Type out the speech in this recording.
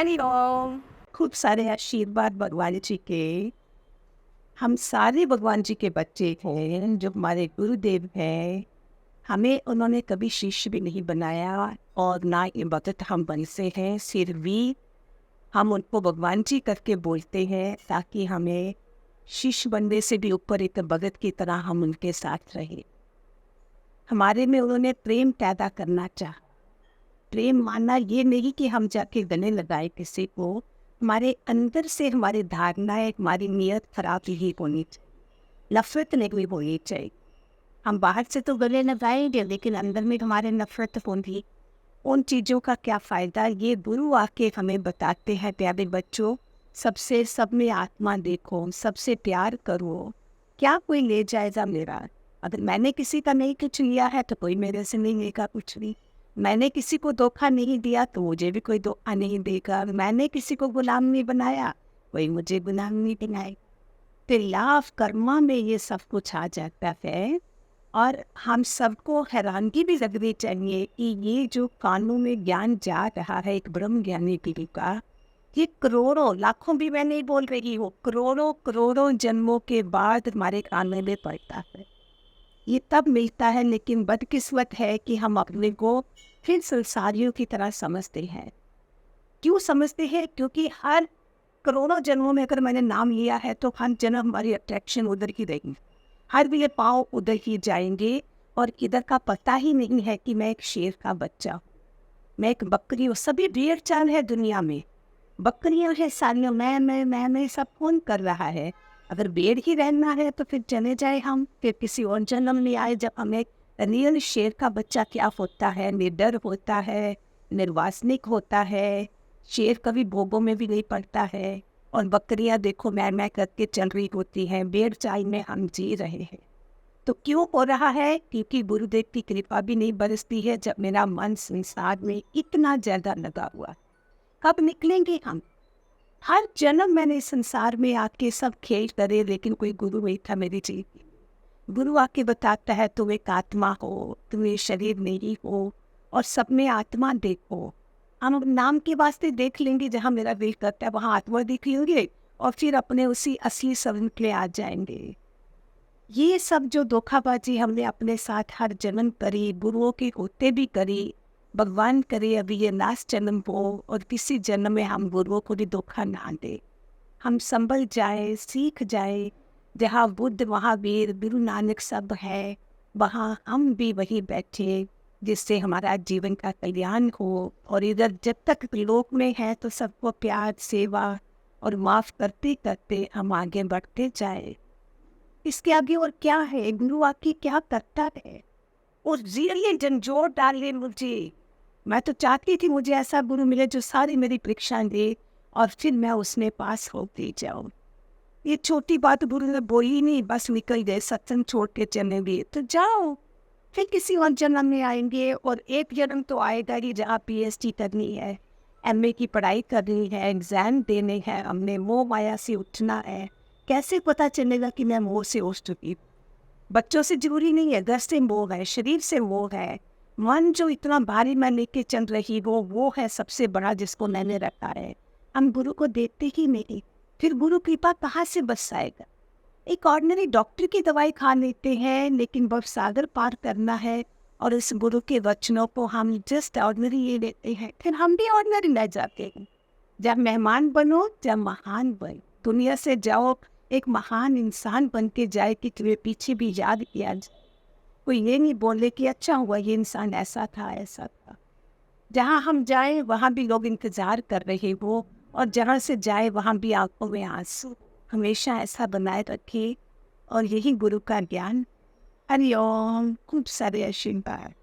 ओम। खूब सारे आशीर्वाद भगवान जी के। हम सारे भगवान जी के बच्चे हैं, जो हमारे गुरुदेव हैं। हमें उन्होंने कभी शिष्य भी नहीं बनाया और ना ये भगत हम बनते हैं। सिर्फ भी हम उनको भगवान जी करके बोलते हैं, ताकि हमें शिष्य बनने से भी ऊपर एक भगत की तरह हम उनके साथ रहें। हमारे में उन्होंने प्रेम पैदा करना चाहा। प्रेम मानना ये नहीं कि हम जाके गले लगाए किसी को। हमारे अंदर से हमारी धारणाएं, हमारी नीयत खराब नहीं होनी चाहिए, नफरत नहीं होनी चाहिए। हम बाहर से तो गले लगाएंगे, लेकिन अंदर में हमारे नफरत होगी। उन चीज़ों का क्या फ़ायदा? ये गुरु आके हमें बताते हैं, प्यारे बच्चों, सबसे सब में आत्मा देखो, सबसे प्यार करो। क्या कोई ले जाएगा मेरा? अगर मैंने किसी का नहीं कुछ लिया है तो कोई मेरे से नहीं लेगा कुछ भी। मैंने किसी को धोखा नहीं दिया तो मुझे भी कोई धोखा नहीं देगा। मैंने किसी को गुलाम नहीं बनाया, कोई मुझे गुलाम नहीं बनाए। तो लाभ कर्मा में ये सब कुछ आ जाता है। और हम सबको हैरानगी भी लगनी चाहिए कि ये जो कानों में ज्ञान जा रहा है एक ब्रह्म ज्ञानी पीढ़ी का, ये करोड़ों लाखों भी मैं नहीं बोल रही हूँ, करोड़ों करोड़ों जन्मों के बाद हमारे कानों में पड़ता है। ये तब मिलता है, लेकिन बदकिस्मत है कि हम अपने को फिर संसारियों की तरह समझते हैं। क्यों समझते हैं? क्योंकि हर करोड़ों जन्मों में अगर मैंने नाम लिया है तो हर जन्म हमारी अट्रैक्शन उधर की रहेगी, हर भी ये पाँव उधर ही जाएंगे। और इधर का पता ही नहीं है कि मैं एक शेर का बच्चा हूँ, मैं एक बकरी हूँ। सभी भेड़ चाल है दुनिया में, बकरियां हैं सारियों। मैं सब कौन कर रहा है? अगर भेड़ ही रहना है तो फिर चले जाए हम, फिर किसी और जन्म में आए जब हमें रियल शेर का बच्चा क्या होता है, निडर होता है, निर्वासनिक होता है। शेर कभी भोगों में भी नहीं पड़ता है। और बकरियां देखो मैं करके चल रही होती हैं। भेड़ चाल में हम जी रहे हैं। तो क्यों हो रहा है? क्योंकि गुरुदेव की कृपा भी नहीं बरसती है। जब मेरा मन संसार में इतना ज़्यादा लगा हुआ, कब निकलेंगे हम? हर जन्म मैंने इस संसार में आके सब खेल करे, लेकिन कोई गुरु नहीं था मेरी जीवन। गुरु आके बताता है तुम एक आत्मा हो, तुम ये शरीर नहीं हो, और सब में आत्मा देखो। हम नाम के वास्ते देख लेंगे, जहाँ मेरा दिल करता है वहाँ आत्मा दिख लेंगे, और फिर अपने उसी असली स्वरूप में आ जाएंगे। ये सब जो धोखाबाजी हमने अपने साथ हर जन्म करी, गुरुओं के होते भी करी, भगवान करे अभी ये लास्ट जन्म हो और किसी जन्म में हम गुरुओं को भी धोखा ना दे। हम संभल जाए, सीख जाए। जहाँ बुद्ध वहाँ वीर, गुरु नानक सब है, वहाँ हम भी वही बैठे, जिससे हमारा जीवन का कल्याण हो। और इधर जब तक लोक में है तो सबको प्यार, सेवा और माफ़ करते करते हम आगे बढ़ते जाए। इसके आगे और क्या है? गुरु आके क्या करता है? और रियली झंझोर डाले मुझे। मैं तो चाहती थी मुझे ऐसा गुरु मिले जो सारी मेरी परीक्षाएं दे, और फिर मैं उसमें पास होती जाऊँ। ये छोटी बात गुरु ने बोली नहीं, बस निकल गए, सत्संग छोड़ के चले गए। तो जाओ, फिर किसी और जन्म में आएंगे। और एक जन्म तो आएगा ही जहाँ पीएचडी करनी है, एमए की पढ़ाई करनी है, एग्जाम देने हैं, हमने मोह माया से उठना है। कैसे पता चलेगा कि मैं मोह से उठ चुकी? बच्चों से जरूरी नहीं है, घर से मोह है, शरीर से मोह है। मन जो इतना भारी मैं लेके चल रही हो, वो है सबसे बड़ा जिसको मैंने रखा है। हम गुरु को देखते ही नहीं, फिर गुरु कृपा कहाँ से बस आएगा? एक ऑर्डिनरी डॉक्टर की दवाई खा लेते हैं, लेकिन बहुत सागर पार करना है, और इस गुरु के वचनों को हम जस्ट ऑर्डिनरी ये लेते हैं, फिर हम भी ऑर्डिनरी रह जाते हैं। जब मेहमान बनो, जब महान बनो, दुनिया से जाओ एक महान इंसान बन के जाए कि तुम्हें पीछे भी याद किया जाए। कोई ये नहीं बोले कि अच्छा हुआ ये इंसान ऐसा था ऐसा था। जहाँ हम जाए वहाँ भी लोग इंतजार कर रहे हो, और जहाँ से जाए वहाँ भी आंखों में आंसू। हमेशा ऐसा बनाए रखे, और यही गुरु का ज्ञान। हरिओम। खूब सारे आशीर्वाद।